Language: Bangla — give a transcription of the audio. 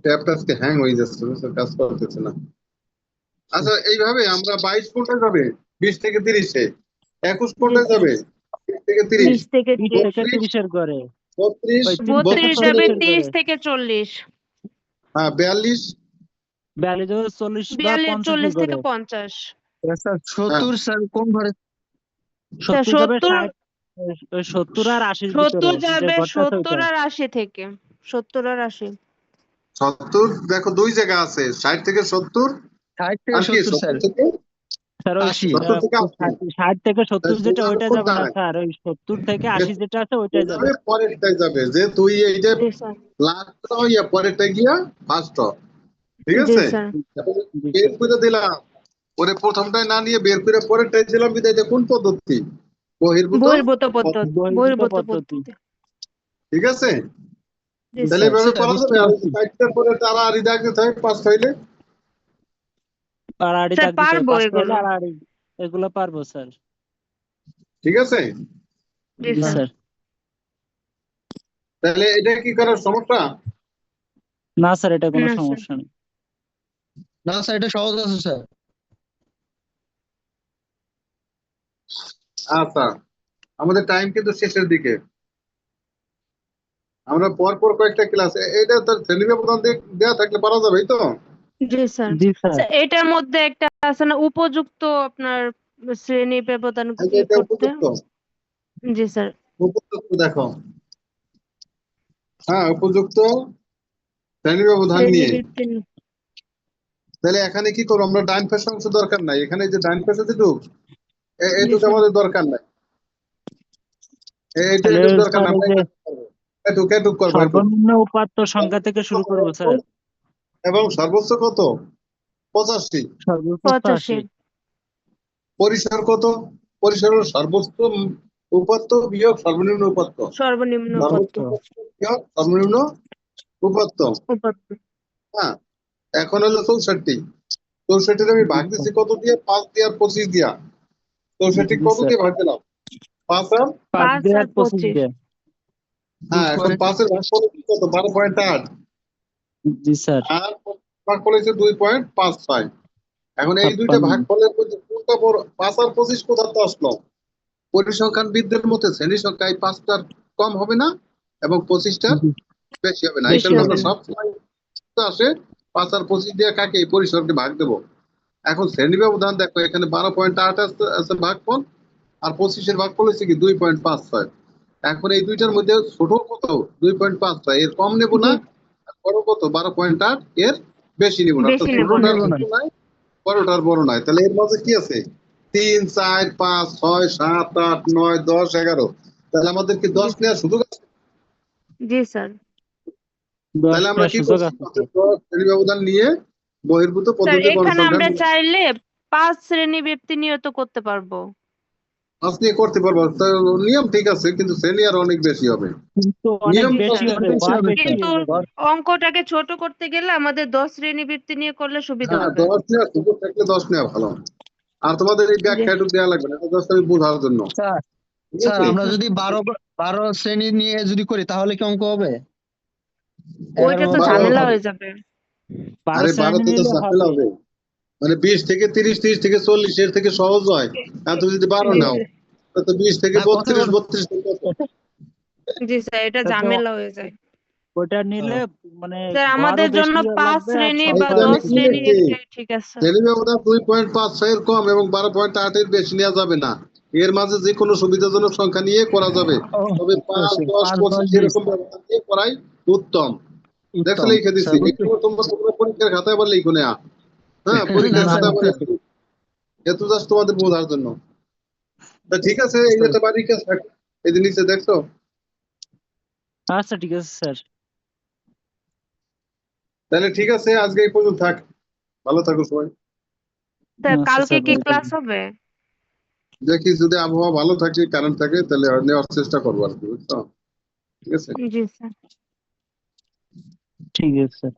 ট্যাবটা আজকে হ্যাং হয়ে যাচ্ছে, বুঝছো? কাজ করতেছে না। আচ্ছা, এইভাবে আমরা 22 কোনটায় যাবে? 20 থেকে 30-এ। 21 জি কোনটায় স্যার। যাবে? 20 থেকে 30। 20 থেকে 30 থেকে 30। 30 এর ঘরে, 32, ওই 30 থেকে 32 32 যাবে 40 থেকে, এর 30 ঘরে, থেকে 40। হ্যাঁ 42, 42 থেকে 40 বা 42 50 এর 40 থেকে ঘরে। 50। স্যার হ্যাঁ 70 স্যার কোন ঘরে? 70 যাবে 70 60, ওই 70 আর 80 এর ভিতরে 70 যে যাবে ঘরটা আছে 70 ওইটা। আর 80 থেকে। 70 আর 80। 70, দেখো দুই জায়গা আছে, 60 থেকে 70, 60 থেকে আর কি 70 স্যার। 70 থেকে স্যার ওই 80। 70 থেকে 80। 60 থেকে 70 তাহলে যেটা তুমি যাবে ওইটা যাবে না কোনটায়? স্যার, ওই 70 থেকে এ 80 যেটা আছে এ ওইটাই যাবে। যাবে পরেরটাই যাবে, যে তুই এই যে জি স্যার। লাস্ট হইয়া পরেরটা গিয়া ফার্স্ট, ঠিক জি আছে? স্যার। এখন জি বের স্যার। করে দিলাম, ওরে প্রথমটাই না নিয়ে বের করে পরেরটাই দিলাম, বিদায় এটা কোন পদ্ধতি? বহির্ভূত বহির্ভূত পদ্ধতি, পদ্ধতি। বহির্ভূত বহির্ভূত পদ্ধতি। পদ্ধতি। ঠিক আছে? জি তাহলে স্যার। এভাবে স্যার করা বুঝতে যাবে। আর পারছি। 60টার পরে তারা আড়ি দাগতে থাকে পাঁচ ফাইলে। আর আড়ি স্যার দাগ দিতে হবে পারবো 5 এগুলো। পাইলে আর আড়ি, এগুলো পারবো স্যার। ঠিক আছে? জি জি স্যার। স্যার। তাহলে এটা কি করার সমস্যা? না স্যার, এটা কোনো না স্যার। সমস্যা নেই। না স্যার এটা সহজ আছে স্যার। আচ্ছা, আমাদের টাইম কিন্তু শেষের দিকে। আমরা পর পর কয়েকটা ক্লাস, এটা তার শ্রেণী ব্যবধান দেওয়া থাকলে পারা যাবে, এই তো? জি স্যার। জি স্যার। স্যার এটার মধ্যে একটা আছে না উপযুক্ত আপনার শ্রেণী ব্যবধান এই যে এটা করতে। উপযুক্ত, জি স্যার। উপযুক্ত দেখো, হ্যাঁ উপযুক্ত শ্রেণী ব্যবধান শ্রেণী নিয়ে। ভিত্তি। তাহলে এখানে কি করবো আমরা? ডাইন পাশে অংশ দরকার নাই, এখানে যে ডাইন পাশে যেটুক, জি এটুক স্যার। আমাদের দরকার নাই, তাহলে এটুক দরকার স্যার না, এই আমরা যে এটুক এটুক করবো, এটুক। সর্বনিম্ন উপাত্ত সংখ্যা থেকে শুরু করবো স্যার। এবং সর্বোচ্চ কত? 85। সর্বোচ্চ 85। 80। পরিসর কত? পরিসর হলো সর্বোচ্চ উপাত্ত বিয়োগ সর্বনিম্ন উপাত্ত। সর্বনিম্ন সর্বোচ্চ উপাত্ত। উপাত্ত বিয়োগ সর্বনিম্ন উপাত্ত। উপাত্ত। হ্যাঁ, এখন হলো 64। 64 আমি ভাগ দিচ্ছি কত দিয়ে? 5 দিয়ে আর 25 দিয়া। 64 জি কত স্যার। দিয়ে ভাগ দিলাম? 5 আর, 5 5 দিয়ে আর আর 25 25। দিয়ে। হ্যাঁ এখন 5 এর ভাগ করলে কি কত? 12.8। জি স্যার। আর ভাগ করেছে 2.56। এখন এই দুইটা 56। ভাগ ফলের মধ্যে কোনটা বড়? 5 আর 25 কোথা থেকে আসলো? পরিসংখ্যানবিদদের মতে শ্রেণী সংখ্যা এই 5টার কম হবে না এবং 25টার জি, বেশি হবে না। এই বেশি কারণে হবে আমরা না। সব সময় আসে 5 আর 25 দিয়ে কাকে এই পরিসরকে ভাগ দেবো। এখন শ্রেণী ব্যবধান দেখো, এখানে 12.8 আছে ভাগফল, আর 25-এর ভাগফল হচ্ছে কি 2.56। এখন এই দুইটার মধ্যে ছোট কত? 2.56। এর কম নেব না, আর বড় কত? 12.8। এর বেশি নেব না, অর্থাৎ বেশি নেব না। ছোটটার ছোট নাই, বড়টার বড় নাই। তাহলে এর মাঝে কি আছে? 3, 4, 5, 6, 7, 8, 9, 10, 11। তাহলে আমাদের কি 10 জি স্যার। নেওয়ার সুযোগ আছে? জি স্যার। 10 তাহলে আমরা নেওয়ার কি সুযোগ করছি? আছে স্যার। 10 শ্রেণী ব্যবধান নিয়ে বহির্ভূত স্যার পদ্ধতি এখানে গণসংখ্যা আমরা চাইলে 5 শ্রেণী ব্যক্তি নিয়ত করতে পারবো। পাঁচ নিয়ে করতে পারবো। তো নিয়ম ঠিক আছে, কিন্তু শ্রেণী আর অনেক বেশি হবে। কিন্তু অনেক নিয়ম জি বেশি স্যার। হবে, বেশি ঘর হবে বেশি স্যার। কিন্তু হয়ে যাবে। অঙ্কটাকে ছোট করতে গেলে আমাদের 10 শ্রেণী বৃত্তি নিয়ে করলে সুবিধা হ্যাঁ হবে। 10 নেওয়ার সুযোগ থাকলে 10 নেওয়া ভালো। আর তোমাদের এই জি ব্যাখ্যা একটু দেওয়া লাগবে না, এটা জাস্ট আমি বোঝার জন্য। স্যার ঠিক স্যার আছে? আমরা স্যার। যদি 12 শ্রেণী নিয়ে যদি করি তাহলে কি অঙ্ক হবে? এর ওইটা তো মধ্যে ঝামেলা বারো, হয়ে যাবে। 12 আরে 12 শ্রেণী তো নিলে ঝামেলা হবে। হবে। মানে 20 থেকে 30, 30 থেকে 40 এর থেকে সহজ হয়। আর তুমি যদি 12 জি নাও, স্যার। তো 20 থেকে না কথা 32, বল 32 থেকে কত? জি স্যার, এটা এটা তো ঝামেলা হয়ে যায়। ওইটা নিলে মানে স্যার ঘরও আমাদের জন্য বেশি 5 লাগবে আর শ্রেণী বা সংখ্যাও এইটা আমি 10 বেশি কি শ্রেণী লাগবে। লিখছি? একটাই ঠিক আছে। শ্রেণী ব্যবধান 2.5 এর কম এবং 12.8 এর বেশি নেওয়া যাবে না। এর মাঝে যে কোনো সুবিধাজনক সংখ্যা নিয়ে করা যাবে। তবে 5, 10, 5, 10, 25 20 এরকম ব্যবধান দিয়ে করাই উত্তম। দেখছো, উত্তম লিখে দিছি। স্যার বুঝতে। এগুলো তোমরা তোমরা পরীক্ষার খাতায় আবার লিখো না। হ্যাঁ, না পরীক্ষার না স্যার খাতায় আবার বুঝতেছি। এত জাস্ট তোমাদের বোঝার জন্য। তা ঠিক আছে, এই যে একটা বাড়ি কাজ থাক, এই যে নিচে দেখছো। আচ্ছা ঠিক আছে স্যার। তাহলে ঠিক আছে, আজকে এই পর্যন্ত থাক। ভালো থাকো সবাই। স্যার আচ্ছা কালকে স্যার, কি ভালো ক্লাস থাকবেন। হবে? দেখি যদি আবহাওয়া ভালো থাকে, কারেন্ট থাকে, তাহলে নেওয়ার চেষ্টা করবো আর কি, বুঝছো? ঠিক আছে। জি স্যার। ঠিক আছে স্যার।